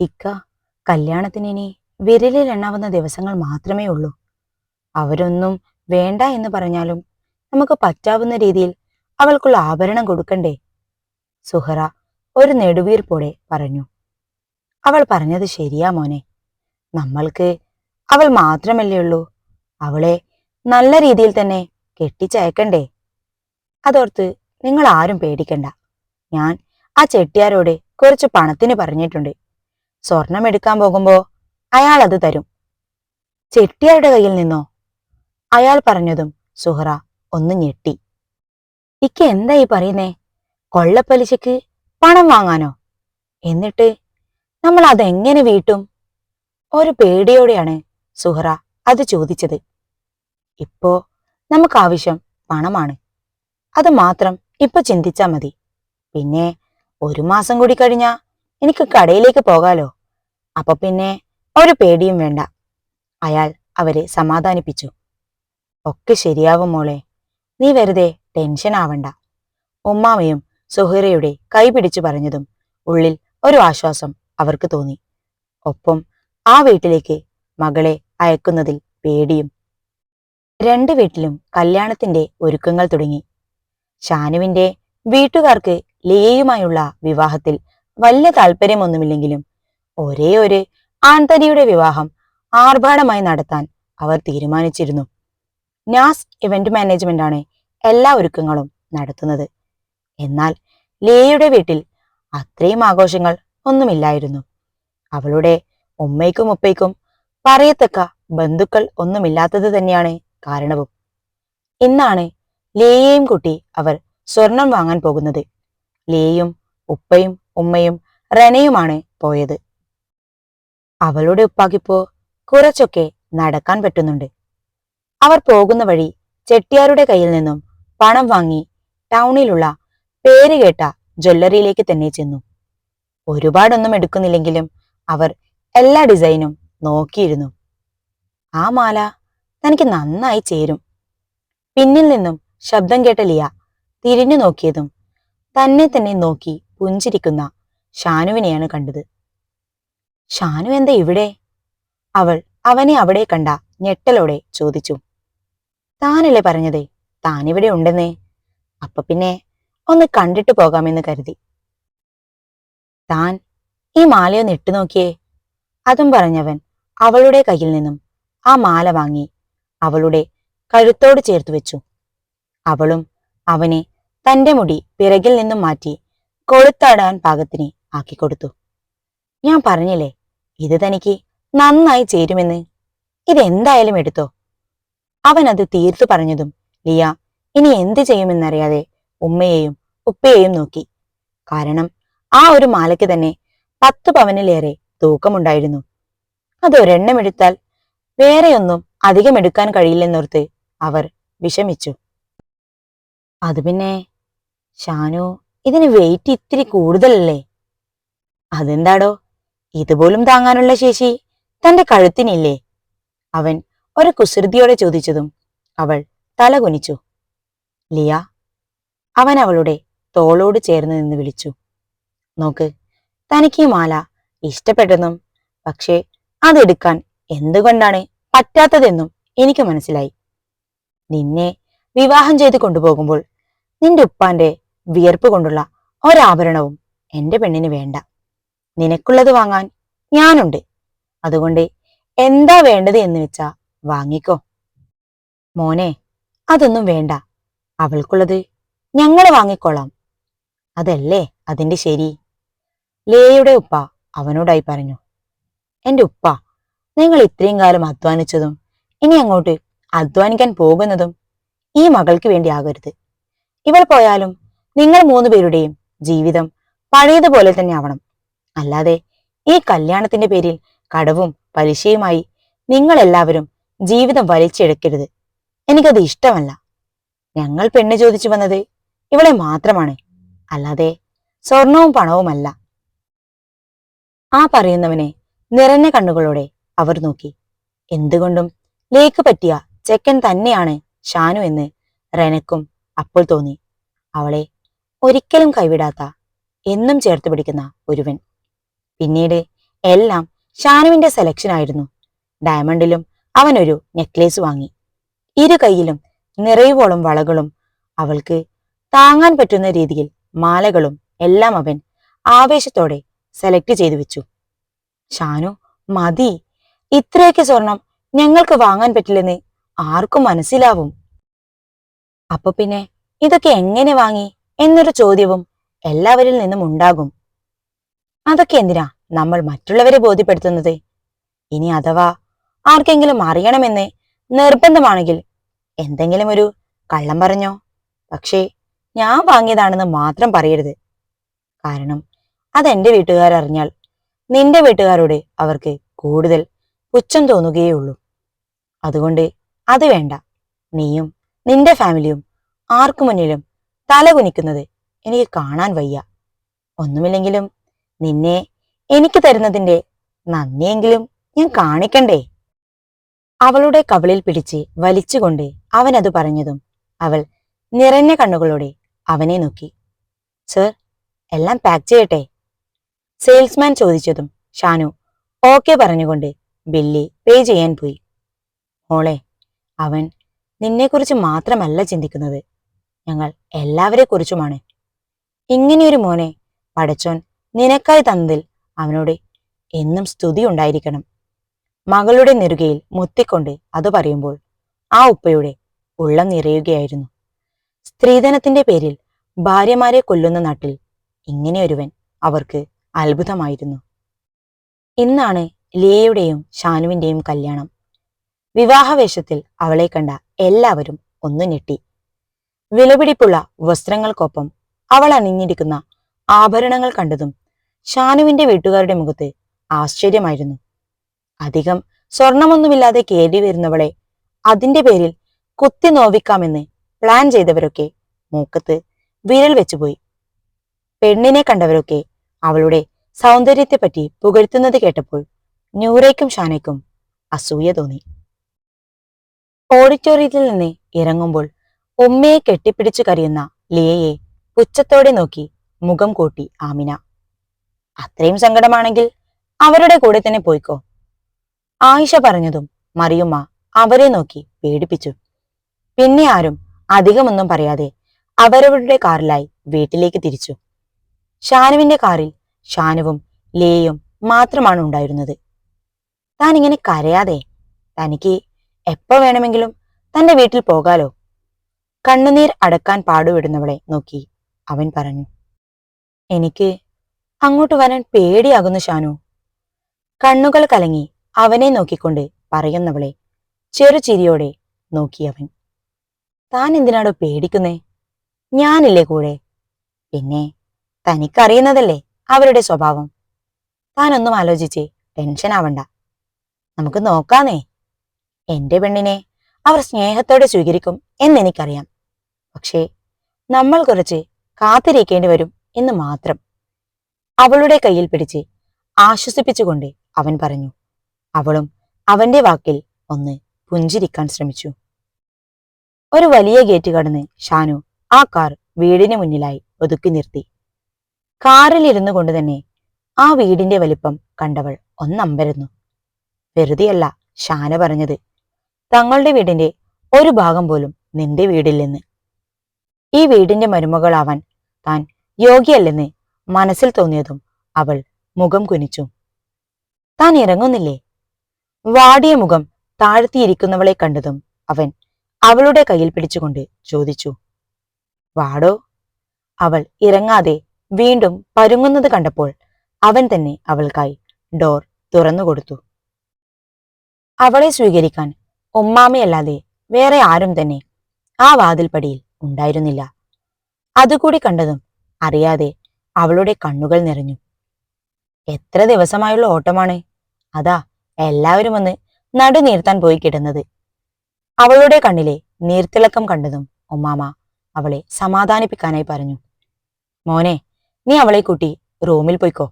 ഇക്ക, കല്യാണത്തിന് ഇനി വിരലിൽ എണ്ണാവുന്ന ദിവസങ്ങൾ മാത്രമേ ഉള്ളൂ. അവരൊന്നും വേണ്ട എന്ന് പറഞ്ഞാലും നമുക്ക് പറ്റാവുന്ന രീതിയിൽ അവൾക്കുള്ള ആഭരണം കൊടുക്കണ്ടേ? സുഹറ ഒരു നെടുവീർപ്പോടെ പറഞ്ഞു. അവൾ പറഞ്ഞത് ശരിയാ മോനെ. നമ്മൾക്ക് അവൾ മാത്രമല്ലേ ഉള്ളൂ. അവളെ നല്ല രീതിയിൽ തന്നെ കെട്ടിച്ചയക്കണ്ടേ? അതോർത്ത് നിങ്ങൾ ആരും പേടിക്കണ്ട. ഞാൻ ആ ചെട്ടിയാരോട് കുറച്ച് പണത്തിന് പറഞ്ഞിട്ടുണ്ട്. സ്വർണം എടുക്കാൻ പോകുമ്പോ അയാൾ അത് തരും. ചെട്ടിയാരുടെ കയ്യിൽ നിന്നോ? അയാൾ പറഞ്ഞതും സുഹറ ഒന്ന് ഞെട്ടി. ഇക്ക് എന്താ ഈ പറയുന്നേ? കൊള്ളപ്പലിശക്ക് പണം വാങ്ങാനോ? എന്നിട്ട് നമ്മൾ അതെങ്ങനെ വീട്ടും? ഒരു പേടിയോടെയാണ് സുഹറ അത് ചോദിച്ചത്. ഇപ്പോ നമുക്ക് ആവശ്യം പണമാണ്. അത് മാത്രം ഇപ്പൊ ചിന്തിച്ചാ മതി. പിന്നെ ഒരു മാസം കൂടി കഴിഞ്ഞാ എനിക്ക് കടയിലേക്ക് പോകാലോ. അപ്പൊ പിന്നെ ഒരു പേടിയും വേണ്ട. അയാൾ അവരെ സമാധാനിപ്പിച്ചു. ഒക്കെ ശരിയാവും മോളെ, നീ വെറുതെ ടെൻഷൻ ആവണ്ട. ഉമ്മാമയും സുഹറയുടെ കൈ പിടിച്ചു പറഞ്ഞതും ഉള്ളിൽ ഒരു ആശ്വാസം അവർക്ക് തോന്നി. ഒപ്പം ആ വീട്ടിലേക്ക് മകളെ അയക്കുന്നതിൽ പേടിയും. രണ്ടു വീട്ടിലും കല്യാണത്തിന്റെ ഒരുക്കങ്ങൾ തുടങ്ങി. ഷാനുവിന്റെ വീട്ടുകാർക്ക് ലിയയുമായുള്ള വിവാഹത്തിൽ വലിയ താല്പര്യമൊന്നുമില്ലെങ്കിലും ഒരേ ഒരു ആൺതരിയുടെ വിവാഹം ആർഭാടമായി നടത്താൻ അവർ തീരുമാനിച്ചിരുന്നു. നാസ് ഇവന്റ് മാനേജ്മെന്റാണ് എല്ലാ ഒരുക്കങ്ങളും നടത്തുന്നത്. എന്നാൽ ലിയയുടെ വീട്ടിൽ അത്രയും ആഘോഷങ്ങൾ ഒന്നുമില്ലായിരുന്നു. അവളുടെ ഉമ്മയ്ക്കും ഉപ്പയ്ക്കും പറയത്തക്ക ബന്ധുക്കൾ ഒന്നുമില്ലാത്തത് തന്നെയാണ് കാരണവും. ഇന്നാണ് ലിയയെയും കൂട്ടി അവർ സ്വർണം വാങ്ങാൻ പോകുന്നത്. ലിയയും ഉപ്പയും ഉമ്മയും റെനയുമാണ് പോയത്. അവളുടെ ഉപ്പാക്കിപ്പോ കുറച്ചൊക്കെ നടക്കാൻ പറ്റുന്നുണ്ട്. അവർ പോകുന്ന വഴി ചെട്ടിയാരുടെ കയ്യിൽ നിന്നും പണം വാങ്ങി ടൗണിലുള്ള പേരുകേട്ട ജ്വല്ലറിയിലേക്ക് തന്നെ ചെന്നു. ഒരുപാടൊന്നും എടുക്കുന്നില്ലെങ്കിലും അവർ എല്ലാ ഡിസൈനും നോക്കിയിരുന്നു. ആ മാല തനിക്ക് നന്നായി ചേരും. പിന്നിൽ നിന്നും ശബ്ദം കേട്ട ലിയ തിരിഞ്ഞു നോക്കിയതും തന്നെ തന്നെ നോക്കി പുഞ്ചിരിക്കുന്ന ഷാനുവിനെയാണ് കണ്ടത്. ഷാനു എന്താ ഇവിടെ? അവൾ അവനെ അവിടെ കണ്ട ഞെട്ടലോടെ ചോദിച്ചു. താനല്ലേ പറഞ്ഞതേ താനിവിടെ ഉണ്ടെന്നേ. അപ്പൊ പിന്നെ ഒന്ന് കണ്ടിട്ട് പോകാമെന്ന് കരുതി. താൻ ഈ മാലയൊന്ന് ഇട്ടു നോക്കിയേ. അതും പറഞ്ഞവൻ അവളുടെ കയ്യിൽ നിന്നും ആ മാല വാങ്ങി അവളുടെ കഴുത്തോട് ചേർത്ത് വെച്ചു. അവളും അവനെ തന്റെ മുടി പിറകിൽ നിന്നും മാറ്റി കൊളുത്താടാൻ പാകത്തിന് ആക്കിക്കൊടുത്തു. ഞാൻ പറഞ്ഞില്ലേ ഇത് തനിക്ക് നന്നായി ചേരുമെന്ന്. ഇതെന്തായാലും എടുത്തോ. അവൻ അത് തീർത്തു പറഞ്ഞതും ലിയ ഇനി എന്ത് ചെയ്യുമെന്നറിയാതെ ഉമ്മയെയും ഉപ്പയെയും നോക്കി. കാരണം ആ ഒരു മാലയ്ക്ക് തന്നെ 10 പവനിലേറെ തൂക്കമുണ്ടായിരുന്നു. അതൊരെണ്ണം എടുത്താൽ വേറെയൊന്നും അധികം എടുക്കാൻ കഴിയില്ലെന്നോർത്ത് അവർ വിഷമിച്ചു. അത് പിന്നെ ഷാനു, ഇതിന് വെയിറ്റ് ഇത്തിരി കൂടുതലല്ലേ? അതെന്താടോ, ഇതുപോലും താങ്ങാനുള്ള ശേഷി തന്റെ കഴുത്തിനില്ലേ? അവൻ ഒരു കുസൃതിയോടെ ചോദിച്ചതും അവൾ തല കുനിച്ചു. ലിയ, അവൻ അവളുടെ തോളോട് ചേർന്ന് നിന്ന് വിളിച്ചു. നോക്ക്, തനിക്ക് ഈ മാല ഇഷ്ടപ്പെട്ടെന്നും പക്ഷേ അതെടുക്കാൻ എന്തുകൊണ്ടാണ് പറ്റാത്തതെന്നും എനിക്ക് മനസ്സിലായി. നിന്നെ വിവാഹം ചെയ്ത് കൊണ്ടുപോകുമ്പോൾ നിന്റെ ഉപ്പാന്റെ വിയർപ്പ് കൊണ്ടുള്ള ഒരാഭരണവും എന്റെ പെണ്ണിന് വേണ്ട. നിനക്കുള്ളത് വാങ്ങാൻ ഞാനുണ്ട്. അതുകൊണ്ട് എന്താ വേണ്ടത് എന്ന് വെച്ചാ വാങ്ങിക്കോ. മോനെ, അതൊന്നും വേണ്ട. അവൾക്കുള്ളത് ഞങ്ങൾ വാങ്ങിക്കോളാം. അതല്ലേ അതിന്റെ ശരി. ലേയുടെ ഉപ്പ അവനോടായി പറഞ്ഞു. എന്റെ ഉപ്പ, നിങ്ങൾ ഇത്രയും കാലം അധ്വാനിച്ചതും ഇനി അങ്ങോട്ട് അധ്വാനിക്കാൻ പോകുന്നതും ഈ മകൾക്ക് വേണ്ടി ആകരുത്. ഇവൾ പോയാലും നിങ്ങൾ 3 പേരുടെയും ജീവിതം പഴയതുപോലെ തന്നെ ആവണം. അല്ലാതെ ഈ കല്യാണത്തിന്റെ പേരിൽ കടവും പലിശയുമായി നിങ്ങൾ എല്ലാവരും ജീവിതം വലിച്ചെടുക്കരുത്. എനിക്കത് ഇഷ്ടമല്ല. ഞങ്ങൾ പെണ്ണ് ചോദിച്ചു വന്നത് ഇവളെ മാത്രമാണ്, അല്ലാതെ സ്വർണവും പണവുമല്ല. ആ പറയുന്നവനെ നിറഞ്ഞ കണ്ണുകളോടെ അവർ നോക്കി. എന്തുകൊണ്ടും ലേക്ക് പറ്റിയ ചെക്കൻ തന്നെയാണ് ഷാനു എന്ന് റെനക്കും അപ്പോൾ തോന്നി. അവളെ ഒരിക്കലും കൈവിടാത്ത, എന്നും ചേർത്ത് പിടിക്കുന്ന ഒരുവൻ. പിന്നീട് എല്ലാം ഷാനുവിന്റെ സെലക്ഷൻ ആയിരുന്നു. ഡയമണ്ടിലും അവനൊരു നെക്ലേസ് വാങ്ങി. ഇരു കൈയിലും നിറയുവോളം വളകളും അവൾക്ക് താങ്ങാൻ പറ്റുന്ന രീതിയിൽ മാലകളും എല്ലാം അവൻ ആവേശത്തോടെ സെലക്ട് ചെയ്തു വെച്ചു. ഷാനു, മതി, ഇത്രയൊക്കെ സ്വർണം ഞങ്ങൾക്ക് വാങ്ങാൻ പറ്റില്ലെന്ന് ആർക്കും മനസ്സിലാവും. അപ്പൊ പിന്നെ ഇതൊക്കെ എങ്ങനെ വാങ്ങി എന്നൊരു ചോദ്യവും എല്ലാവരിൽ നിന്നും ഉണ്ടാകും. അതൊക്കെ എന്തിനാ നമ്മൾ മറ്റുള്ളവരെ ബോധ്യപ്പെടുത്തുന്നത്? ഇനി അഥവാ ആർക്കെങ്കിലും അറിയണമെന്ന് നിർബന്ധമാണെങ്കിൽ എന്തെങ്കിലും ഒരു കള്ളം പറഞ്ഞോ. പക്ഷേ ഞാൻ വാങ്ങിയതാണെന്ന് മാത്രം പറയരുത്. കാരണം അതെന്റെ വീട്ടുകാരറിഞ്ഞാൽ നിന്റെ വീട്ടുകാരോട് അവർക്ക് കൂടുതൽ പുച്ഛം തോന്നുകയുള്ളൂ. അതുകൊണ്ട് അത് വേണ്ട. നീയും നിന്റെ ഫാമിലിയും ആർക്കു മുന്നിലും തല കുനിക്കുന്നത് എനിക്ക് കാണാൻ വയ്യ. ഒന്നുമില്ലെങ്കിലും നിന്നെ എനിക്ക് തരുന്നതിന്റെ നന്ദിയെങ്കിലും ഞാൻ കാണിക്കണ്ടേ? അവളുടെ കവിളിൽ പിടിച്ച് വലിച്ചുകൊണ്ട് അവനത് പറഞ്ഞതും അവൾ നിറഞ്ഞ കണ്ണുകളോടെ അവനെ നോക്കി. സർ, എല്ലാം പാക്ക് ചെയ്യട്ടെ? സെയിൽസ്മാൻ ചോദിച്ചതും ഷാനു ഓക്കെ പറഞ്ഞുകൊണ്ട് ബില്ല് പേ ചെയ്യാൻ പോയി. മോളെ, അവൻ നിന്നെക്കുറിച്ച് മാത്രമല്ല ചിന്തിക്കുന്നത്, ഞങ്ങൾ എല്ലാവരെ കുറിച്ചുമാണ്. ഇങ്ങനെയൊരു മോനെ പടച്ചോൻ നിനക്കായി തന്നതിൽ അവനോട് എന്നും സ്തുതി ഉണ്ടായിരിക്കണം. മകളുടെ നെറുകയിൽ മുത്തിക്കൊണ്ട് അത് പറയുമ്പോൾ ആ ഉപ്പയുടെ ഉള്ളം നിറയുകയായിരുന്നു. സ്ത്രീധനത്തിന്റെ പേരിൽ ഭാര്യമാരെ കൊല്ലുന്ന നാട്ടിൽ ഇങ്ങനെയൊരുവൻ അവർക്ക് അത്ഭുതമായിരുന്നു. ഇന്നാണ് ലിയയുടെയും ഷാനുവിന്റെയും കല്യാണം. വിവാഹവേഷത്തിൽ അവളെ കണ്ട എല്ലാവരും ഒന്നു ഞെട്ടി. വിലപിടിപ്പുള്ള വസ്ത്രങ്ങൾക്കൊപ്പം അവൾ അണിഞ്ഞിരിക്കുന്ന ആഭരണങ്ങൾ കണ്ടതും ഷാനുവിന്റെ വീട്ടുകാരുടെ മുഖത്ത് ആശ്ചര്യമായിരുന്നു. അധികം സ്വർണമൊന്നുമില്ലാതെ കയറി വരുന്നവളെ അതിന്റെ പേരിൽ കുത്തി നോവിക്കാമെന്ന് പ്ലാൻ ചെയ്തവരൊക്കെ മൂക്കത്ത് വിരൽ വെച്ചുപോയി. പെണ്ണിനെ കണ്ടവരൊക്കെ അവളുടെ സൗന്ദര്യത്തെപ്പറ്റി പുകഴ്ത്തുന്നത് കേട്ടപ്പോൾ നൂറയ്ക്കും ഷാനയ്ക്കും അസൂയ തോന്നി. ഓഡിറ്റോറിയത്തിൽ നിന്ന് ഇറങ്ങുമ്പോൾ ഉമ്മയെ കെട്ടിപ്പിടിച്ചു കരയുന്ന ലിയയെ പുച്ഛത്തോടെ നോക്കി മുഖം കൂട്ടി ആമിന. അത്രയും സങ്കടമാണെങ്കിൽ അവരുടെ കൂടെ തന്നെ പോയിക്കോ. ആയിഷ പറഞ്ഞതും മറിയുമ്മ അവരെ നോക്കി പേടിപ്പിച്ചു. പിന്നെ ആരും അധികമൊന്നും പറയാതെ അവരവരുടെ കാറിലായി വീട്ടിലേക്ക് തിരിച്ചു. ഷാനുവിന്റെ കാറിൽ ഷാനുവും ലിയയും മാത്രമാണ് ഉണ്ടായിരുന്നത്. താൻ ഇങ്ങനെ കരയാതെ, തനിക്ക് എപ്പോ വേണമെങ്കിലും തന്റെ വീട്ടിൽ പോകാലോ. കണ്ണുനീർ അടക്കാൻ പാടുവിടുന്നവളെ നോക്കി അവൻ പറഞ്ഞു. എനിക്ക് അങ്ങോട്ട് വരാൻ പേടിയാകുന്നു ഷാനു. കണ്ണുകൾ കലങ്ങി അവനെ നോക്കിക്കൊണ്ട് പറയുന്നവളെ ചെറുചിരിയോടെ നോക്കി അവൻ. താൻ എന്തിനാടോ പേടിക്കുന്നേ? ഞാനില്ലേ കൂടെ. പിന്നെ തനിക്കറിയുന്നതല്ലേ അവരുടെ സ്വഭാവം. താനൊന്നും ആലോചിച്ച് ടെൻഷൻ ആവണ്ട. നമുക്ക് നോക്കാന്നേ. എന്റെ പെണ്ണിനെ അവർ സ്നേഹത്തോടെ സ്വീകരിക്കും എന്നെനിക്കറിയാം. പക്ഷേ നമ്മൾ കുറച്ച് കാത്തിരിക്കേണ്ടി വരും എന്ന് മാത്രം. അവളുടെ കയ്യിൽ പിടിച്ച് ആശ്വസിപ്പിച്ചുകൊണ്ട് അവൻ പറഞ്ഞു. അവളും അവന്റെ വാക്കിൽ ഒന്ന് പുഞ്ചിരിക്കാൻ ശ്രമിച്ചു. ഒരു വലിയ ഗേറ്റ് കടന്ന് ഷാനു ആ കാർ വീടിന് മുന്നിലായി ഒതുക്കി നിർത്തി. കാറിൽ ഇരുന്നു കൊണ്ട് തന്നെ ആ വീടിന്റെ വലിപ്പം കണ്ടവൾ ഒന്നമ്പരന്നു. വെറുതെയല്ല ഷാന പറഞ്ഞത്, തങ്ങളുടെ വീടിന്റെ ഒരു ഭാഗം പോലും നിന്റെ വീടില്ലെന്ന്. ഈ വീടിന്റെ മരുമകളാവാൻ താൻ യോഗ്യല്ലെന്ന് മനസ്സിൽ തോന്നിയതും അവൾ മുഖം കുനിച്ചു. താൻ ഇറങ്ങുന്നില്ലേ? വാടിയ മുഖം താഴ്ത്തിയിരിക്കുന്നവളെ കണ്ടതും അവൻ അവളുടെ കയ്യിൽ പിടിച്ചുകൊണ്ട് ചോദിച്ചു. വാടോ. അവൾ ഇറങ്ങാതെ വീണ്ടും പരുങ്ങുന്നത് കണ്ടപ്പോൾ അവൻ തന്നെ അവൾക്കായി ഡോർ തുറന്നുകൊടുത്തു. അവളെ സ്വീകരിക്കാൻ ഉമ്മാമയല്ലാതെ വേറെ ആരും തന്നെ ആ വാതിൽപ്പടിയിൽ ഉണ്ടായിരുന്നില്ല. അതുകൂടി കണ്ടതും അറിയാതെ അവളുടെ കണ്ണുകൾ നിറഞ്ഞു. എത്ര ദിവസമായുള്ള ഓട്ടമാണ്. അതാ എല്ലാവരും ഒന്ന് നടുനീർത്താൻ പോയി കിടന്നത്. അവളുടെ കണ്ണിലെ നീർത്തിളക്കം കണ്ടതും ഉമ്മാമ അവളെ സമാധാനിപ്പിക്കാനായി പറഞ്ഞു. മോനെ, നീ അവളെ കൂട്ടി റൂമിൽ പോയിക്കോ.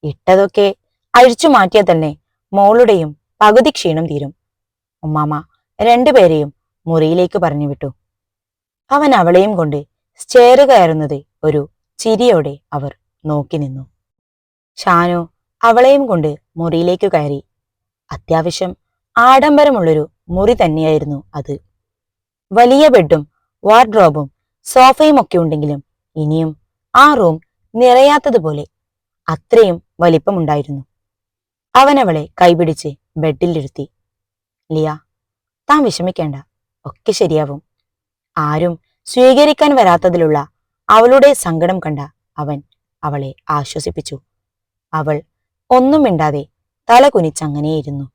ഇട്ടതൊക്കെ അഴിച്ചു മാറ്റിയാൽ തന്നെ മോളുടെയും പകുതി ക്ഷീണം തീരും. ഉമ്മാമ രണ്ടുപേരെയും മുറിയിലേക്ക് പറഞ്ഞു വിട്ടു. അവൻ അവളെയും കൊണ്ട് സ്റ്റെയർ കയറുന്നത് ഒരു ചിരിയോടെ അവർ നോക്കി നിന്നു. ഷാനു അവളെയും കൊണ്ട് മുറിയിലേക്ക് കയറി. അത്യാവശ്യം ആഡംബരമുള്ളൊരു മുറി തന്നെയായിരുന്നു അത്. വലിയ ബെഡും വാർഡ്രോബും സോഫയും ഒക്കെ ഉണ്ടെങ്കിലും ഇനിയും ആ റൂം നിറയാത്തതുപോലെ അത്രയും വലിപ്പമുണ്ടായിരുന്നു. അവൻ അവളെ കൈപിടിച്ച് ബെഡിലിരുത്തി. ലിയ, താൻ വിഷമിക്കേണ്ട, ഒക്കെ ശരിയാവും. ആരും സ്വീകരിക്കാൻ വരാത്തതിലുള്ള അവളുടെ സങ്കടം കണ്ട അവൻ അവളെ ആശ്വസിപ്പിച്ചു. അവൾ ഒന്നും മിണ്ടാതെ തല കുനിച്ചങ്ങനെയിരുന്നു.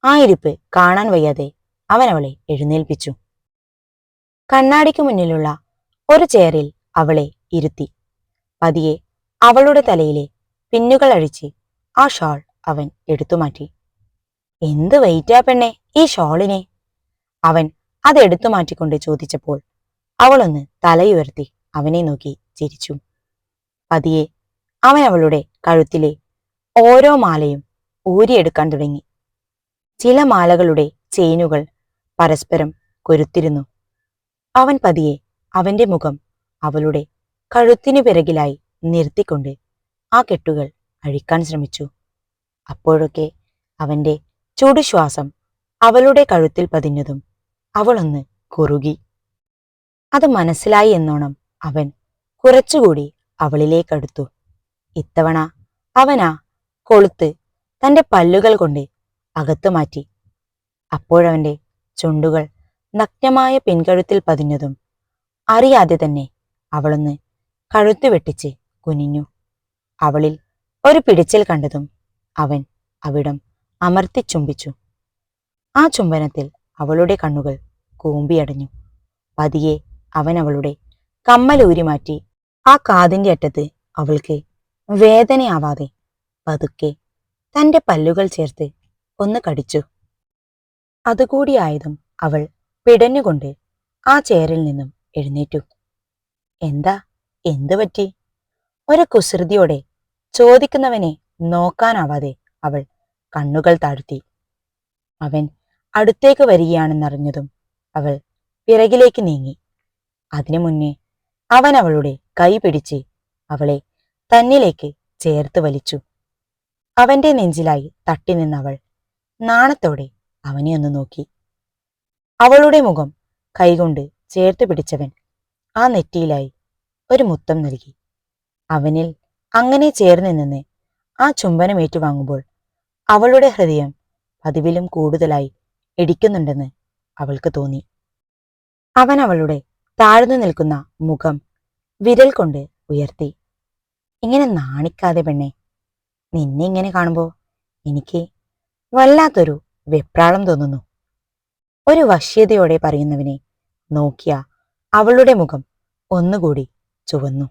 ആ ഇരിപ്പ് കാണാൻ വയ്യാതെ അവൻ അവളെ എഴുന്നേൽപ്പിച്ചു. കണ്ണാടിക്ക് മുന്നിലുള്ള ഒരു ചെയറിൽ അവളെ ഇരുത്തി. പതിയെ അവളുടെ തലയിലെ പിന്നുകൾ അഴിച്ച് ആ ഷാൾ അവൻ എടുത്തുമാറ്റി. എന്ത് വെയിറ്റാ പെണ്ണെ ഈ ഷോളിനെ? അവൻ അതെടുത്തു മാറ്റിക്കൊണ്ട് ചോദിച്ചപ്പോൾ അവളൊന്ന് തലയുയർത്തി അവനെ നോക്കി ചിരിച്ചു. പതിയെ അവൻ അവളുടെ കഴുത്തിലെ ഓരോ മാലയും ഊരിയെടുക്കാൻ തുടങ്ങി. ചില മാലകളുടെ ചെയിനുകൾ പരസ്പരം കൊരുത്തിരുന്നു. അവൻ പതിയെ അവന്റെ മുഖം അവളുടെ കഴുത്തിനു പിറകിലായി നിർത്തിക്കൊണ്ട് ആ കെട്ടുകൾ അഴിക്കാൻ ശ്രമിച്ചു. അപ്പോഴൊക്കെ അവന്റെ ചുടുശ്വാസം അവളുടെ കഴുത്തിൽ പതിഞ്ഞതും അവളൊന്ന് കുറുകി. അത് മനസ്സിലായി എന്നോണം അവൻ കുറച്ചുകൂടി അവളിലേക്കടുത്തു. ഇത്തവണ അവനാ കൊളുത്ത് തന്റെ പല്ലുകൾ കൊണ്ട് അകത്തു മാറ്റി. അപ്പോഴവന്റെ ചുണ്ടുകൾ നഗ്നമായ പിൻകഴുത്തിൽ പതിഞ്ഞതും അറിയാതെ തന്നെ അവളൊന്ന് കഴുത്തു വെട്ടിച്ച് കുനിഞ്ഞു. അവളിൽ ഒരു പിടിച്ചിൽ കണ്ടതും അവൻ അവിടം അമർത്തി ചുംബിച്ചു. ആ ചുംബനത്തിൽ അവളുടെ കണ്ണുകൾ കൂമ്പിയടഞ്ഞു. പതിയെ അവൻ അവളുടെ കമ്മലൂരി മാറ്റി. ആ കാതിന്റെ അറ്റത്ത് അവൾക്ക് വേദനയാവാതെ പതുക്കെ തന്റെ പല്ലുകൾ ചേർത്ത് ഒന്ന് കടിച്ചു. അതുകൂടിയായതും അവൾ പിടഞ്ഞുകൊണ്ട് ആ ചെയറിൽ നിന്നും എഴുന്നേറ്റു. എന്താ, എന്തു പറ്റി? ഒരു കുസൃതിയോടെ ചോദിക്കുന്നവനെ നോക്കാനാവാതെ അവൾ കണ്ണുകൾ താഴ്ത്തി. അവൻ അടുത്തേക്ക് വരികയാണെന്നറിഞ്ഞതും അവൾ പിറകിലേക്ക് നീങ്ങി. അതിനു മുന്നേ അവൻ അവളുടെ കൈ പിടിച്ച് അവളെ തന്നിലേക്ക് ചേർത്ത് വലിച്ചു. അവന്റെ നെഞ്ചിലായി തട്ടി നിന്നവൾ നാണത്തോടെ അവനെ ഒന്ന് നോക്കി. അവളുടെ മുഖം കൈകൊണ്ട് ചേർത്ത് പിടിച്ചവൻ ആ നെറ്റിയിലായി ഒരു മുത്തം നൽകി. അവനിൽ അങ്ങനെ ചേർന്ന് നിന്ന് ആ ചുംബനം ഏറ്റുവാങ്ങുമ്പോൾ അവളുടെ ഹൃദയം പതിവിലും കൂടുതലായി ഇടിക്കുന്നുണ്ടെന്ന് അവൾക്ക് തോന്നി. അവൻ അവളുടെ താഴ്ന്നു നിൽക്കുന്ന മുഖം വിരൽ കൊണ്ട് ഉയർത്തി. ഇങ്ങനെ നാണിക്കാതെ പെണ്ണെ, നിന്നെ ഇങ്ങനെ കാണുമ്പോൾ എനിക്ക് വല്ലാത്തൊരു വെപ്രാളം തോന്നുന്നു. ഒരു വശ്യതയോടെ പറയുന്നവനെ നോക്കിയ അവളുടെ മുഖം ഒന്നുകൂടി ചുവന്നു.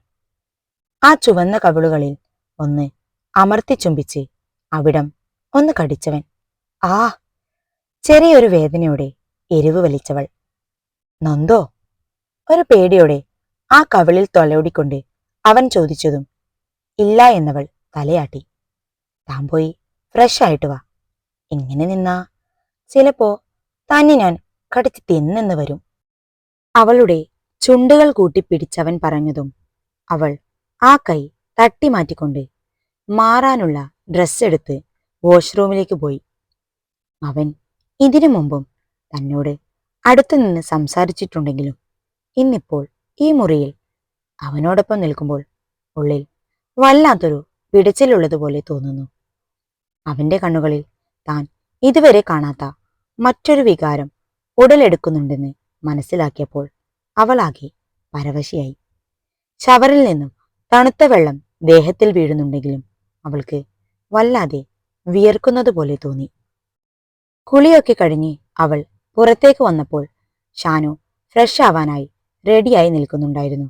ആ ചുവന്ന കവിളുകളിൽ ഒന്ന് അമർത്തി ചുംബിച്ച് അവിടം ഒന്ന് കടിച്ചവൻ ആ ചെറിയൊരു വേദനയോടെ എരിവ് വലിച്ചവൾ. നൊന്തോ? ഒരു പേടിയോടെ ആ കവിളിൽ തൊലയോടിക്കൊണ്ട് അവൻ ചോദിച്ചതും ഇല്ല എന്നവൾ തലയാട്ടി. താൻ പോയി ഫ്രഷ് ആയിട്ട് വാ. ഇങ്ങനെ നിന്നാ ചിലപ്പോ തന്നെ ഞാൻ കടിച്ച് തിന്നെന്ന് വരും. അവളുടെ ചുണ്ടുകൾ കൂട്ടിപ്പിടിച്ചവൻ പറഞ്ഞതും അവൾ ആ കൈ തട്ടി മാറ്റിക്കൊണ്ട് മാറാനുള്ള ഡ്രസ്സ് എടുത്ത് വാഷ്റൂമിലേക്ക് പോയി. അവൻ ഇതിനു മുമ്പും തന്നോട് അടുത്തുനിന്ന് സംസാരിച്ചിട്ടുണ്ടെങ്കിലും ഇന്നിപ്പോൾ ഈ മുറിയിൽ അവനോടൊപ്പം നിൽക്കുമ്പോൾ ഉള്ളിൽ വല്ലാത്തൊരു പിടച്ചിലുള്ളതുപോലെ തോന്നുന്നു. അവന്റെ കണ്ണുകളിൽ താൻ ഇതുവരെ കാണാത്ത മറ്റൊരു വികാരം ഉടലെടുക്കുന്നുണ്ടെന്ന് മനസ്സിലാക്കിയപ്പോൾ അവളാകെ പരവശയായി. ഷവറിൽ നിന്നും തണുത്ത വെള്ളം ദേഹത്തിൽ വീഴുന്നുണ്ടെങ്കിലും അവൾക്ക് വല്ലാതെ വിയർക്കുന്നതുപോലെ തോന്നി. കുളിയൊക്കെ കഴിഞ്ഞ് അവൾ പുറത്തേക്ക് വന്നപ്പോൾ ഷാനു ഫ്രഷ് ആവാനായി റെഡിയായി നിൽക്കുന്നുണ്ടായിരുന്നു.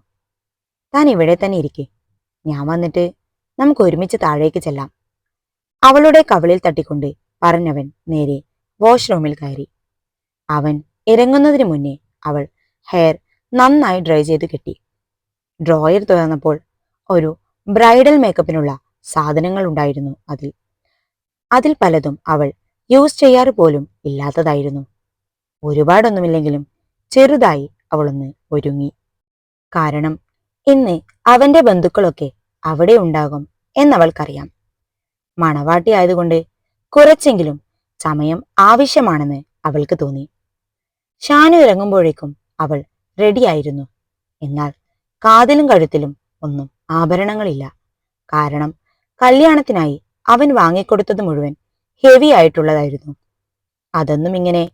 താൻ ഇവിടെ തന്നെ ഇരിക്കെ, ഞാൻ വന്നിട്ട് നമുക്ക് ഒരുമിച്ച് താഴേക്ക് ചെല്ലാം. അവളുടെ കവിളിൽ തട്ടിക്കൊണ്ട് പറഞ്ഞവൻ നേരെ വാഷ്റൂമിൽ കയറി. അവൻ ഇറങ്ങുന്നതിന് മുന്നേ അവൾ ഹെയർ നന്നായി ഡ്രൈ ചെയ്ത് കെട്ടി. ഡ്രോയർ തുറന്നപ്പോൾ ഒരു ബ്രൈഡൽ മേക്കപ്പിനുള്ള സാധനങ്ങൾ ഉണ്ടായിരുന്നു അതിൽ പലതും അവൾ യൂസ് ചെയ്യാറ് പോലും ഇല്ലാത്തതായിരുന്നു. ഒരുപാടൊന്നുമില്ലെങ്കിലും ചെറുതായി അവളൊന്ന് ഒരുങ്ങി. കാരണം ഇന്ന് അവന്റെ ബന്ധുക്കളൊക്കെ അവിടെ ഉണ്ടാകും എന്നവൾക്കറിയാം. മണവാട്ടി ആയതുകൊണ്ട് കുറച്ചെങ്കിലും സമയം ആവശ്യമാണെന്ന് അവൾക്ക് തോന്നി. ഷാനു ഇറങ്ങുമ്പോഴേക്കും അവൾ റെഡിയായിരുന്നു. എന്നാൽ കാതിലും കഴുത്തിലും ഒന്നും ആഭരണങ്ങളില്ല. കാരണം കല്യാണത്തിനായി അവൻ വാങ്ങിക്കൊടുത്തത് മുഴുവൻ ഹെവി ആയിട്ടുള്ളതായിരുന്നു. അതൊന്നും ഇങ്ങനെ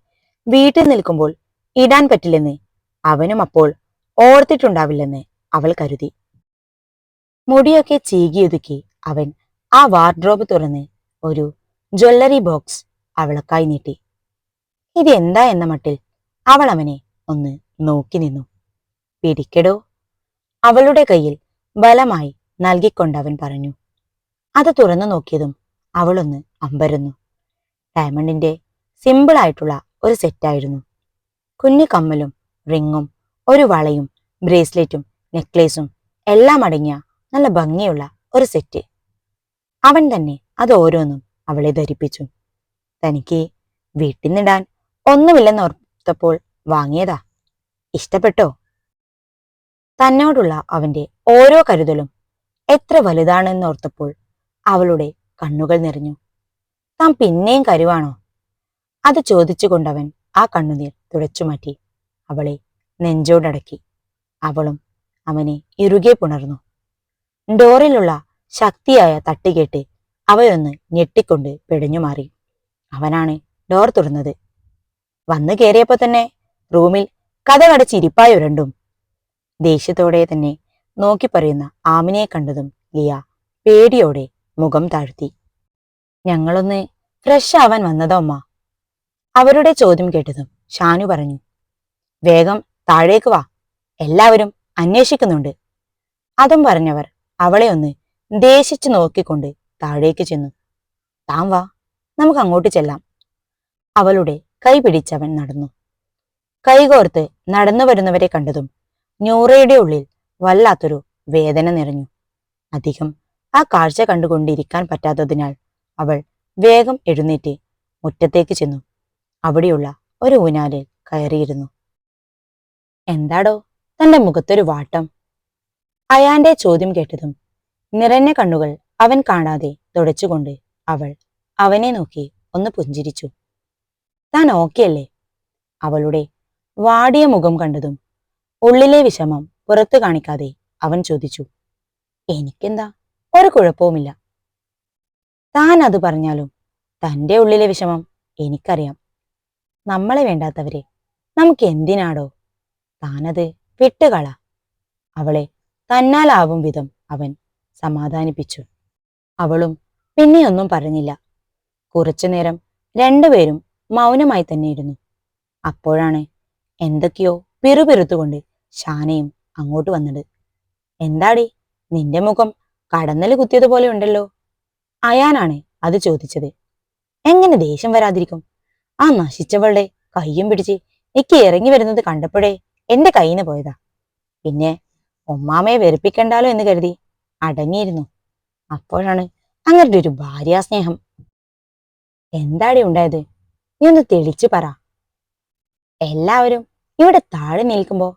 വീട്ടിൽ നിൽക്കുമ്പോൾ ഇടാൻ പറ്റില്ലെന്ന് അവനും അപ്പോൾ ഓർത്തിട്ടുണ്ടാവില്ലെന്ന് അവൾ കരുതി. മുടിയൊക്കെ ചീകിയൊതുക്കി അവൻ ആ വാർഡ്രോബ് തുറന്ന് ഒരു ജ്വല്ലറി ബോക്സ് അവൾക്കായി നീട്ടി. ഇതെന്താ എന്ന മട്ടിൽ അവൾ അവനെ ഒന്ന് നോക്കി നിന്നു. പിടിക്കടോ, അവളുടെ കയ്യിൽ ബലമായി നൽകിക്കൊണ്ടവൻ പറഞ്ഞു. അത് തുറന്നു നോക്കിയതും അവളൊന്ന് അമ്പരന്നു. ഡയമണ്ടിന്റെ സിമ്പിളായിട്ടുള്ള ഒരു സെറ്റായിരുന്നു. കുഞ്ഞു കമ്മലും റിങ്ങും ഒരു വളയും ബ്രേസ്ലെറ്റും നെക്ലേസും എല്ലാം അടങ്ങിയ നല്ല ഭംഗിയുള്ള ഒരു സെറ്റ്. അവൻ തന്നെ അത് ഓരോന്നും അവളെ ധരിപ്പിച്ചു. തനിക്ക് വീട്ടിൽ നിന്നിടാൻ ഒന്നുമില്ലെന്നോർത്തപ്പോൾ വാങ്ങിയതാ. ഇഷ്ടപ്പെട്ടോ? തന്നോടുള്ള അവന്റെ ഓരോ കരുതലും എത്ര വലുതാണെന്നോർത്തപ്പോൾ അവളുടെ കണ്ണുകൾ നിറഞ്ഞു. താൻ പിന്നെയും കരുവാണോ? അത് ചോദിച്ചുകൊണ്ടവൻ ആ കണ്ണുനീർ തുടച്ചുമാറ്റി അവളെ നെഞ്ചോടടക്കി. അവളും അവനെ ഇറുകെ പുണർന്നു. ഡോറിലുള്ള ശക്തിയായ തട്ടുകേട്ട് അവയൊന്ന് ഞെട്ടിക്കൊണ്ട് പിടഞ്ഞുമാറി. അവനാണ് ഡോർ തുറന്നത്. വന്നു കയറിയപ്പോ തന്നെ റൂമിൽ കതകടച്ചിരിപ്പായൊരണ്ടും. ദേഷ്യത്തോടെ തന്നെ നോക്കി പറയുന്ന ആമിനെ കണ്ടതും ലിയ പേടിയോടെ മുഖം താഴ്ത്തി. ഞങ്ങളൊന്ന് ഫ്രഷ് ആവാൻ വന്നതാ ഉമ്മ. അവരുടെ ചോദ്യം കേട്ടതും ഷാനു പറഞ്ഞു. വേഗം താഴേക്ക് വാ, എല്ലാവരും അന്വേഷിക്കുന്നുണ്ട്. അതും പറഞ്ഞവർ അവളെ ഒന്ന് ദേഷിച്ചു നോക്കിക്കൊണ്ട് താഴേക്ക് ചെന്നു. താൻ വാ, നമുക്ക് അങ്ങോട്ട് ചെല്ലാം. അവളുടെ കൈ പിടിച്ചവൻ നടന്നു. കൈകോർത്ത് നടന്നു വരുന്നവരെ കണ്ടതും നൂറയുടെ ഉള്ളിൽ വല്ലാത്തൊരു വേദന നിറഞ്ഞു. അധികം ആ കാഴ്ച കണ്ടുകൊണ്ടിരിക്കാൻ പറ്റാത്തതിനാൽ അവൾ വേഗം എഴുന്നേറ്റ് മുറ്റത്തേക്ക് ചെന്നു. അവിടെയുള്ള ഒരു ഊഞ്ഞാലിൽ കയറിയിരുന്നു. എന്താടോ തന്റെ മുഖത്തൊരു വാട്ടം? അയാന്റെ ചോദ്യം കേട്ടതും നിറഞ്ഞ കണ്ണുകൾ അവൻ കാണാതെ തുടച്ചുകൊണ്ട് അവൾ അവനെ നോക്കി ഒന്ന് പുഞ്ചിരിച്ചു. താൻ ഓക്കെയല്ലേ? അവളുടെ വാടിയ മുഖം കണ്ടതും ഉള്ളിലെ വിഷമം പുറത്തു കാണിക്കാതെ അവൻ ചോദിച്ചു. എനിക്കെന്താ, ഒരു കുഴപ്പവുമില്ല. താൻ അത് പറഞ്ഞാലും തന്റെ ഉള്ളിലെ വിഷമം എനിക്കറിയാം. നമ്മളെ വേണ്ടാത്തവരെ നമുക്ക് എന്തിനാടോ? താനത് വിട്ടുകള. അവളെ തന്നാലാവും വിധം അവൻ സമാധാനിപ്പിച്ചു. അവളും പിന്നെയൊന്നും പറഞ്ഞില്ല. കുറച്ചുനേരം രണ്ടുപേരും മൗനമായി തന്നെ ഇരുന്നു. അപ്പോഴാണ് എന്തൊക്കെയോ പിറുപിറുത്തുകൊണ്ട് ഷാനയും അങ്ങോട്ട് വന്നത്. എന്താടി, നിന്റെ മുഖം കടന്നല് കുത്തിയതുപോലെ ഉണ്ടല്ലോ. അയാനാണ് അത് ചോദിച്ചത്. എങ്ങനെ ദേഷ്യം വരാതിരിക്കും? ആ നശിച്ചവളുടെ കയ്യും പിടിച്ച് എനിക്ക് ഇറങ്ങി വരുന്നത് കണ്ടപ്പോഴേ എന്റെ കയ്യിന്ന് പോയതാ. പിന്നെ ഉമ്മാമയെ വെറുപ്പിക്കണ്ടാലോ എന്ന് കരുതി അടങ്ങിയിരുന്നു. അപ്പോഴാണ് അങ്ങരുടെ ഒരു ഭാര്യാസ്നേഹം. എന്താടി ഉണ്ടായത്? നീ ഒന്ന് തെളിച്ചു പറ. എല്ലാവരും ഇവിടെ താഴെ നിൽക്കുമ്പോ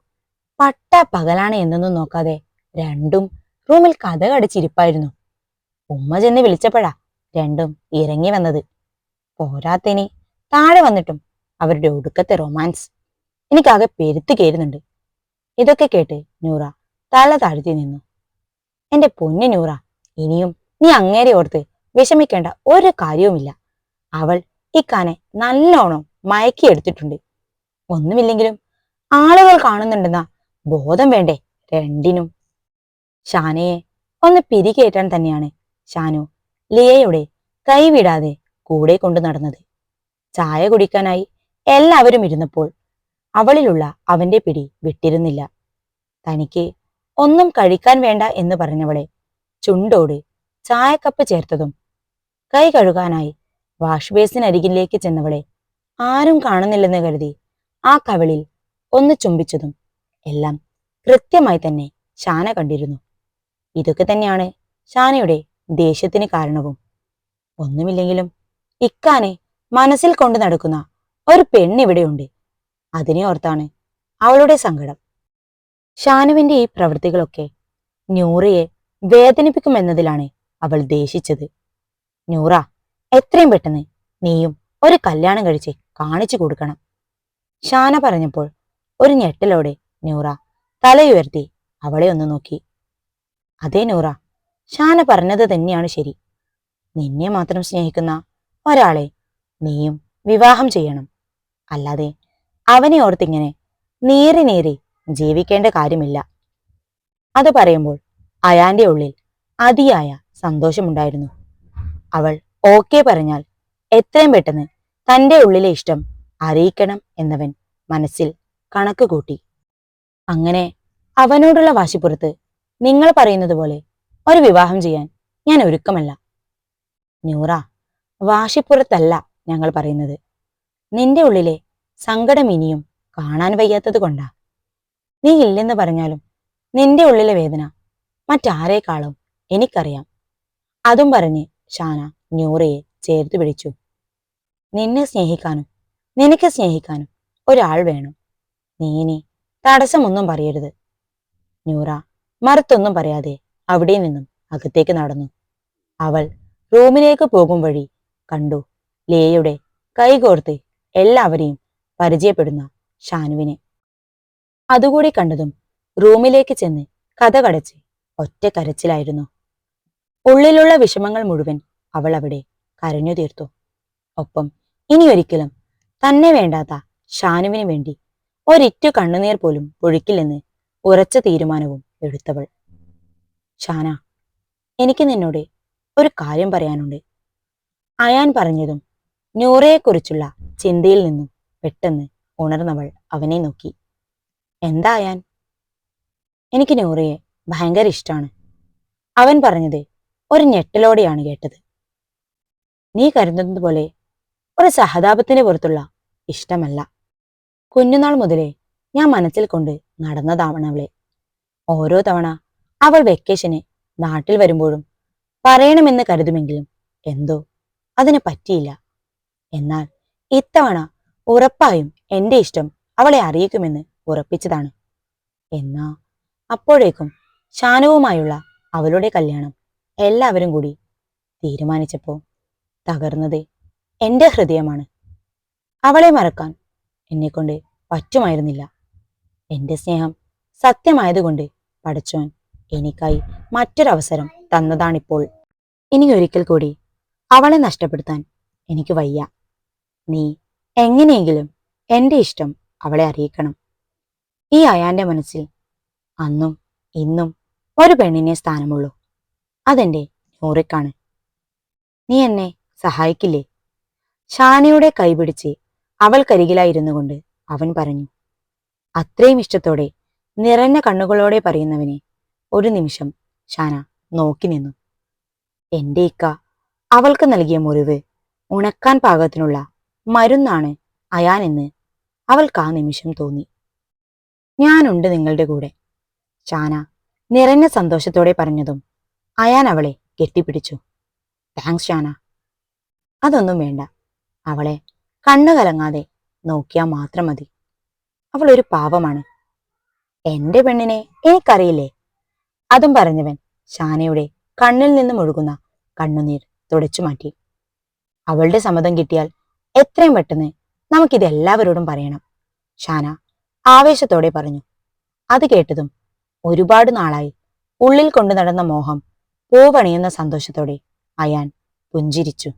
പട്ട പകലാണ് എന്നൊന്നും നോക്കാതെ രണ്ടും റൂമിൽ കതകടച്ചിരിപ്പായിരുന്നു. ഉമ്മ ചെന്ന് വിളിച്ചപ്പോഴാ രണ്ടും ഇറങ്ങി വന്നത്. പോരാത്തേനി താഴെ വന്നിട്ടും അവരുടെ ഒടുക്കത്തെ റൊമാൻസ് എനിക്കാകെ പെരുത്തു കയറുന്നുണ്ട്. ഇതൊക്കെ കേട്ട് നൂറ തല താഴ്ത്തി നിന്നു. എന്റെ പൊന്നു നൂറ, ഇനിയും നീ അങ്ങേരെ ഓർത്ത് വിഷമിക്കേണ്ട ഒരു കാര്യവുമില്ല. അവൾ ഇക്കാനെ നല്ലോണം മയക്കിയെടുത്തിട്ടുണ്ട്. ഒന്നുമില്ലെങ്കിലും ആളുകൾ കാണുന്നുണ്ടെന്ന ബോധം വേണ്ടേ രണ്ടിനും? ഷാനയെ ഒന്ന് പിരികേറ്റാൻ തന്നെയാണ് ഷാനു ലിയയുടെ കൈവിടാതെ കൂടെ കൊണ്ടു നടന്നത്. ചായ കുടിക്കാനായി എല്ലാവരും ഇരുന്നപ്പോൾ അവളിലുള്ള അവന്റെ പിടി വിട്ടിരുന്നില്ല. തനിക്ക് ഒന്നും കഴിക്കാൻ വേണ്ട എന്ന് പറഞ്ഞവളെ ചുണ്ടോട് ചായക്കപ്പ് ചേർത്തതും കൈ കഴുകാനായി വാഷ് ബേസിനരികിലേക്ക് ചെന്നവളെ ആരും കാണുന്നില്ലെന്ന് കരുതി ആ കവിളിൽ ഒന്ന് ചുംബിച്ചതും എല്ലാം കൃത്യമായി തന്നെ ഷാന കണ്ടിരുന്നു. ഇതൊക്കെ തന്നെയാണ് ഷാനയുടെ ദേഷ്യത്തിന് കാരണവും. ഒന്നുമില്ലെങ്കിലും ഇക്കാനെ മനസ്സിൽ കൊണ്ടു നടക്കുന്ന ഒരു പെണ്ണിവിടെയുണ്ട്. അതിനെ ഓർത്താണ് അവളുടെ സങ്കടം. ഷാനുവിന്റെ ഈ പ്രവൃത്തികളൊക്കെ നൂറയെ വേദനിപ്പിക്കുമെന്നതിലാണ് അവൾ ദേഷിച്ചത്. നൂറ, എത്രയും പെട്ടെന്ന് നീയും ഒരു കല്യാണം കഴിച്ച് കാണിച്ചു കൊടുക്കണം. ഷാന പറഞ്ഞപ്പോൾ ഒരു ഞെട്ടലോടെ നൂറ തലയുയർത്തി അവളെ ഒന്ന് നോക്കി. അതേ നൂറ, ഷാന പറഞ്ഞത് തന്നെയാണ് ശരി. നിന്നെ മാത്രം സ്നേഹിക്കുന്ന ഒരാളെ നീയും വിവാഹം ചെയ്യണം. അല്ലാതെ അവനെ ഓർത്തിങ്ങനെ നീറി നീറി ജീവിക്കേണ്ട കാര്യമില്ല. അത് പറയുമ്പോൾ അയാന്റെ ഉള്ളിൽ അതിയായ സന്തോഷമുണ്ടായിരുന്നു. അവൾ ഓക്കെ പറഞ്ഞാൽ എത്രയും പെട്ടെന്ന് തന്റെ ഉള്ളിലെ ഇഷ്ടം അറിയിക്കണം എന്നവൻ മനസ്സിൽ കണക്ക് കൂട്ടി. അങ്ങനെ അവനോടുള്ള വാശിപ്പുറത്ത് നിങ്ങൾ പറയുന്നത് പോലെ ഒരു വിവാഹം ചെയ്യാൻ ഞാൻ ഒരുക്കമല്ല. നൂറ, വാശിപ്പുറത്തല്ല ഞങ്ങൾ പറയുന്നത്. നിന്റെ ഉള്ളിലെ സങ്കടം ഇനിയും കാണാൻ വയ്യാത്തത് കൊണ്ടാ. നീ ഇല്ലെന്ന് പറഞ്ഞാലും നിന്റെ ഉള്ളിലെ വേദന മറ്റാരേക്കാളും എനിക്കറിയാം. അതും പറഞ്ഞ് ഷാന നൂറയെ ചേർത്ത് പിടിച്ചു. നിന്നെ സ്നേഹിക്കാനും നിനക്ക് സ്നേഹിക്കാനും ഒരാൾ വേണം. നീ ഇനി തടസ്സമൊന്നും പറയരുത്. നൂറ മറുത്തൊന്നും പറയാതെ അവിടെ നിന്നും അകത്തേക്ക് നടന്നു. അവൾ റൂമിലേക്ക് പോകും വഴി കണ്ടു ലേയുടെ കൈകോർത്ത് എല്ലാവരെയും പരിചയപ്പെടുന്ന ഷാനുവിനെ. അതുകൂടി കണ്ടതും റൂമിലേക്ക് ചെന്ന് കതകടച്ച് ഒറ്റ കരച്ചിലായിരുന്നു. ഉള്ളിലുള്ള വിഷമങ്ങൾ മുഴുവൻ അവൾ അവിടെ കരഞ്ഞു തീർത്തു. ഒപ്പം ഇനിയൊരിക്കലും തന്നെ വേണ്ടാത്ത ഷാനുവിന് വേണ്ടി ഒരിറ്റു കണ്ണുനീർ പോലും പൊഴിക്കില്ലെന്ന് ഉറച്ച തീരുമാനവും എടുത്തവൾ. ഷാന, എനിക്ക് നിന്നോട് ഒരു കാര്യം പറയാനുണ്ട്. അയാൻ പറഞ്ഞതും നൂറയെക്കുറിച്ചുള്ള ചിന്തയിൽ നിന്നും പെട്ടെന്ന് ഉണർന്നവൾ അവനെ നോക്കി. എന്താ അയാൻ? എനിക്ക് നൂറയെ ഭയങ്കര ഇഷ്ടമാണ്. അവൻ പറഞ്ഞത് ഒരു ഞെട്ടലോടെയാണ് കേട്ടത്. നീ കരുതുന്നത് പോലെ ഒരു സഹതാപത്തിന് പുറത്തുള്ള ഇഷ്ടമല്ല. കുഞ്ഞുനാൾ മുതലേ ഞാൻ മനസ്സിൽ കൊണ്ട് നടന്നതാവണം അവളെ. ഓരോ തവണ അവൾ വെക്കേഷന് നാട്ടിൽ വരുമ്പോഴും പറയണമെന്ന് കരുതുമെങ്കിലും എന്തോ അതിന് പറ്റിയില്ല. എന്നാൽ ഇത്തവണ ഉറപ്പായും എന്റെ ഇഷ്ടം അവളെ അറിയിക്കുമെന്ന് ഉറപ്പിച്ചതാണ്. എന്നാ അപ്പോഴേക്കും ഷാനുവുമായുള്ള അവളുടെ കല്യാണം എല്ലാവരും കൂടി തീരുമാനിച്ചപ്പോൾ തകർന്നത് എന്റെ ഹൃദയമാണ്. അവളെ മറക്കാൻ എന്നെക്കൊണ്ട് പറ്റുമായിരുന്നില്ല. എന്റെ സ്നേഹം സത്യമായതുകൊണ്ട് പടച്ചോൻ എനിക്കായി മറ്റൊരവസരം തന്നതാണിപ്പോൾ. ഇനി ഒരിക്കൽ കൂടി അവളെ നഷ്ടപ്പെടുത്താൻ എനിക്ക് വയ്യ. നീ എങ്ങനെയെങ്കിലും എന്റെ ഇഷ്ടം അവളെ അറിയിക്കണം. ഈ അയാന്റെ മനസ്സിൽ അന്നും ഇന്നും ഒരു പെണ്ണിനെ സ്ഥാനമുള്ളൂ. അതെന്റെ നൂറയ്ക്കാണ്. നീ എന്നെ സഹായിക്കില്ലേ? ഷാനയുടെ കൈപിടിച്ച് അവൾക്കരികിലായിരുന്നു കൊണ്ട് അവൻ പറഞ്ഞു. അത്രയും ഇഷ്ടത്തോടെ നിറഞ്ഞ കണ്ണുകളോടെ പറയുന്നവനെ ഒരു നിമിഷം ഷാന നോക്കി നിന്നു. എന്റെ ഇക്ക അവൾക്ക് നൽകിയ മുറിവ് ഉണക്കാൻ പാകത്തിനുള്ള മരുന്നാണ് അയാനെന്ന് അവൾക്ക് ആ നിമിഷം തോന്നി. ഞാനുണ്ട് നിങ്ങളുടെ കൂടെ, ഷാന നിറഞ്ഞ സന്തോഷത്തോടെ പറഞ്ഞതും അയാൻ അവളെ കെട്ടിപ്പിടിച്ചു. താങ്ക്സ് ഷാന. അതൊന്നും വേണ്ട. അവളെ കണ്ണു കലങ്ങാതെ നോക്കിയാൽ മാത്രം മതി. അവൾ ഒരു പാവമാണ്. എന്റെ പെണ്ണിനെ എനിക്കറിയില്ലേ? അതും പറഞ്ഞവൻ ഷാനയുടെ കണ്ണിൽ നിന്നും ഒഴുകുന്ന കണ്ണുനീർ തുടച്ചു മാറ്റി. അവളുടെ സമ്മതം കിട്ടിയാൽ എത്രയും പെട്ടെന്ന് നമുക്കിതെല്ലാവരോടും പറയണം, ഷാന ആവേശത്തോടെ പറഞ്ഞു. അത് കേട്ടതും ഒരുപാട് നാളായി ഉള്ളിൽ കൊണ്ടു നടന്ന മോഹം പൂവണിയുന്ന സന്തോഷത്തോടെ അയാൻ പുഞ്ചിരിച്ചു.